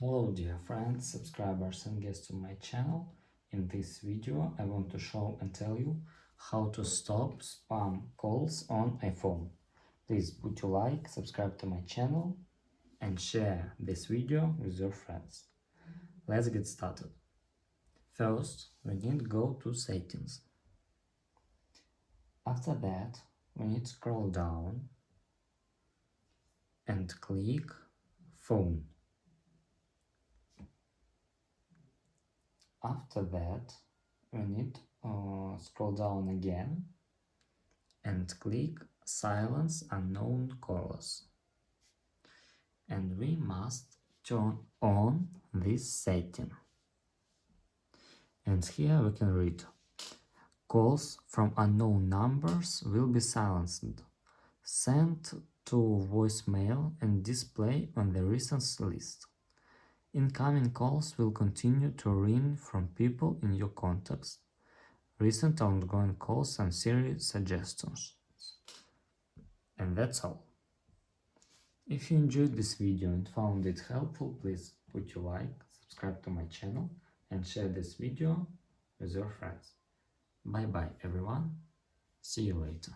Hello dear friends, subscribers and guests to my channel. In this video I want to show and tell you how to stop spam calls on iPhone. Please put your like, subscribe to my channel and share this video with your friends. Let's get started. First, we need to go to settings. After that, we need to scroll down and click phone. After that, we need to scroll down again and click silence unknown callers. And we must turn on this setting. And here we can read: calls from unknown numbers will be silenced, sent to voicemail and display on the recent list. Incoming calls will continue to ring from people in your contacts, recent ongoing calls and Siri suggestions. And that's all. If you enjoyed this video and found it helpful, please put your like, subscribe to my channel and share this video with your friends. Bye bye everyone, see you later.